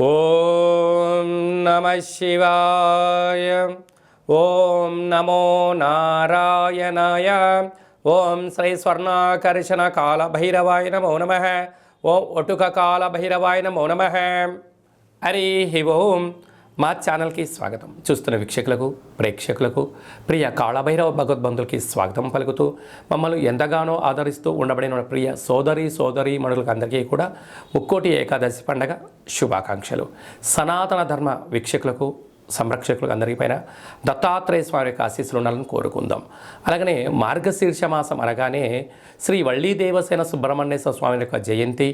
ఓం నమః శివాయ. ఓం నమో నారాయణాయ. ఓం శ్రీ స్వర్ణాకర్షణ కాల భైరవాయ నమో నమః. ఓం ఒటుక కాల భైరవాయ నమో నమః. హరి ఓం. మా ఛానల్కి స్వాగతం. చూస్తున్న వీక్షకులకు, ప్రేక్షకులకు, ప్రియ కాళభైరవ భగవద్బంధులకి స్వాగతం పలుకుతూ మమ్మల్ని ఎంతగానో ఆదరిస్తూ ఉండబడిన ప్రియ సోదరి మనులకు అందరికీ కూడా ముక్కోటి ఏకాదశి పండగ శుభాకాంక్షలు. సనాతన ధర్మ వీక్షకులకు, సంరక్షకులకు అందరికీ పైన దత్తాత్రేయ స్వామి యొక్క ఆశీస్సులు ఉండాలని కోరుకుందాం. అలాగనే మార్గశీర్ష మాసం అనగానే శ్రీ వళ్ళీ దేవసేన సుబ్రహ్మణ్యేశ్వర స్వామి యొక్క జయంతి,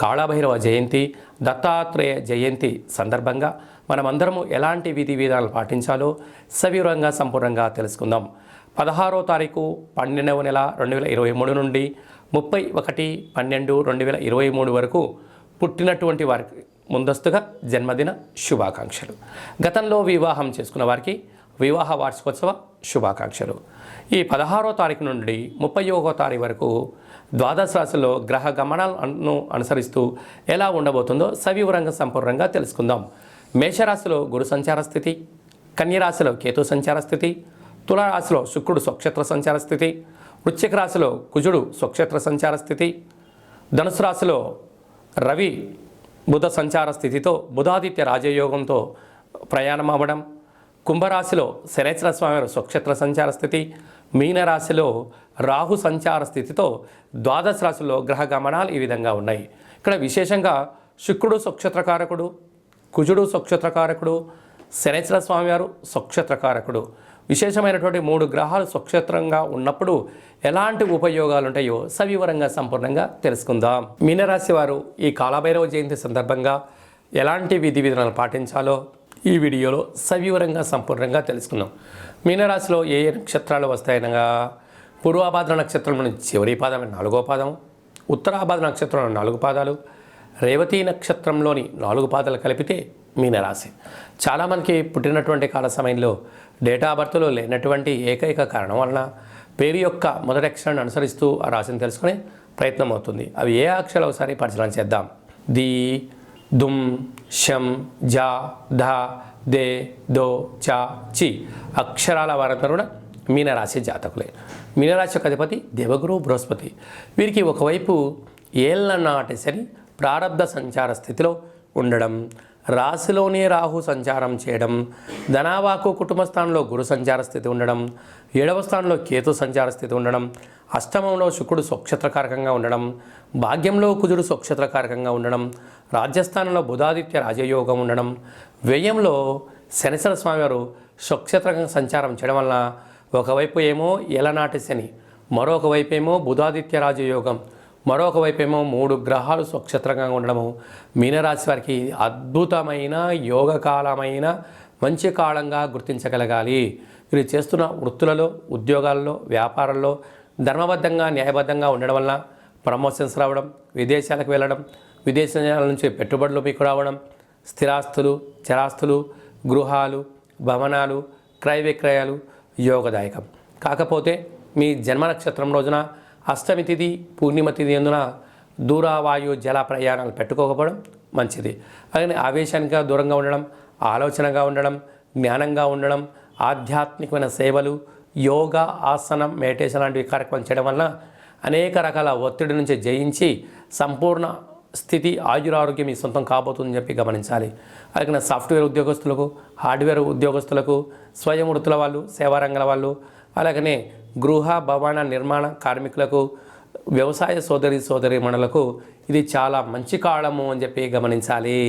కాళభైరవ జయంతి, దత్తాత్రేయ జయంతి సందర్భంగా మనమందరము ఎలాంటి విధి విధానాలు పాటించాలో సవివరంగా సంపూర్ణంగా తెలుసుకుందాం. 16వ తారీఖు 12వ నెల 2023 నుండి 31/12/2023 వరకు పుట్టినటువంటి వారికి ముందస్తుగా జన్మదిన శుభాకాంక్షలు. గతంలో వివాహం చేసుకున్న వారికి వివాహ వార్షికోత్సవ శుభాకాంక్షలు. ఈ 16వ తారీఖు నుండి 31వ తారీఖు వరకు ద్వాదశ రాశిలో గ్రహ గమనాలను అనుసరిస్తూ ఎలా ఉండబోతుందో సవివరంగా సంపూర్ణంగా తెలుసుకుందాం. మేషరాశిలో గురు సంచార స్థితి, కన్యరాశిలో కేతు సంచార స్థితి, తులారాశిలో శుక్రుడు స్వక్షేత్ర సంచార స్థితి, వృశ్చిక రాశిలో కుజుడు స్వక్షేత్ర సంచార స్థితి, ధనుసు రాశిలో రవి బుధ సంచార స్థితితో బుధాదిత్య రాజయోగంతో ప్రయాణం అవ్వడం, కుంభరాశిలో శనేశ్వర స్వామి స్వక్షేత్ర సంచార స్థితి, మీనరాశిలో రాహు సంచార స్థితితో ద్వాదశ రాశిలో గ్రహ గమనాలు ఈ విధంగా ఉన్నాయి. ఇక్కడ విశేషంగా శుక్రుడు స్వక్షేత్రకారకుడు, కుజుడు స్వక్షేత్రకారకుడు, శనేశ్వర స్వామివారు స్వక్షేత్రకారకుడు. విశేషమైనటువంటి 3 గ్రహాలు స్వక్షేత్రంగా ఉన్నప్పుడు ఎలాంటి ఉపయోగాలు ఉంటాయో సవివరంగా సంపూర్ణంగా తెలుసుకుందాం. మీనరాశి వారు ఈ కాళభైరవ జయంతి సందర్భంగా ఎలాంటి విధి విధానాలు పాటించాలో ఈ వీడియోలో సవివరంగా సంపూర్ణంగా తెలుసుకుందాం. మీనరాశిలో ఏ నక్షత్రాలు వస్తాయనగా పూర్వాభాద్ర నక్షత్రంలోని చివరి పాదం 4వ పాదం, ఉత్తరాభాద్ర నక్షత్రంలో 4 పాదాలు, రేవతి నక్షత్రంలోని 4 పాదాలు కలిపితే మీనరాశి. చాలామందికి పుట్టినటువంటి కాల సమయంలో డేటా ఆఫ్ బర్త్లో లేనటువంటి ఏకైక కారణం వలన పేరు యొక్క మొదటి అక్షరాన్ని అనుసరిస్తూ ఆ రాశిని తెలుసుకునే ప్రయత్నం అవుతుంది. అవి ఏ అక్షరాలు ఒకసారి పరిశీలన చేద్దాం. ది, దుమ్, షం, జా, ధ, దే, దో, చా, చి అక్షరాల వారంతా కూడా మీనరాశి జాతకులే. మీనరాశి యొక్క అధిపతి దేవగురు బృహస్పతి. వీరికి ఒకవైపు ఏళ్ల నాటి శని ప్రారబ్ధ సంచార స్థితిలో ఉండడం, రాశిలోనే రాహు సంచారం చేయడం, ధనావాకు కుటుంబ స్థానంలో గురు సంచార స్థితి ఉండడం, 7వ స్థానంలో కేతు సంచార స్థితి ఉండడం, అష్టమంలో శుక్రుడు స్వక్షేత్రకారకంగా ఉండడం, భాగ్యంలో కుజుడు స్వక్షేత్రకారకంగా ఉండడం, రాజ్యస్థానంలో బుధాదిత్య రాజయోగం ఉండడం, వ్యయంలో శనేశ్వర స్వామివారు స్వక్షేత్రకంగా సంచారం చేయడం వలన ఒకవైపు ఏమో ఏలనాటి శని, మరొక వైపు ఏమో బుధాదిత్య రాజయోగం, మరొక వైపు ఏమో 3 గ్రహాలు స్వక్షేత్రంగా ఉండడము మీనరాశి వారికి అద్భుతమైన యోగకాలమైన మంచి కాలంగా గుర్తించగలగాలి. వీరు చేస్తున్న వృత్తులలో, ఉద్యోగాల్లో, వ్యాపారాల్లో ధర్మబద్ధంగా, న్యాయబద్ధంగా ఉండడం వలన ప్రమోషన్స్ రావడం, విదేశాలకు వెళ్ళడం, విదేశాల నుంచి పెట్టుబడులు మీకు రావడం, స్థిరాస్తులు, చరాస్తులు, గృహాలు, భవనాలు, క్రయ విక్రయాలు యోగదాయకం. కాకపోతే మీ జన్మ నక్షత్రం రోజున అష్టమి తిథి, పూర్ణిమ తిథి ఎందున దూరవాయు జల ప్రయాణాలు పెట్టుకోకపోవడం మంచిది. అలాగే ఆవేశానికి దూరంగా ఉండడం, ఆలోచనగా ఉండడం, జ్ఞానంగా ఉండడం, ఆధ్యాత్మికమైన సేవలు, యోగా, ఆసనం, మెడిటేషన్ లాంటివి కార్యక్రమం చేయడం వలన అనేక రకాల ఒత్తిడి నుంచి జయించి సంపూర్ణ స్థితి, ఆయురారోగ్యం మీ సొంతం కాబోతుందని చెప్పి గమనించాలి. అలాగే సాఫ్ట్వేర్ ఉద్యోగస్తులకు, హార్డ్వేర్ ఉద్యోగస్తులకు, స్వయం వృత్తుల వాళ్ళు, సేవారంగాల వాళ్ళు, అలాగనే గృహ భవన నిర్మాణ కార్మికులకు, వ్యవసాయ సోదరీమణులకు ఇది చాలా మంచి కాలము అని చెప్పి గమనించాలి.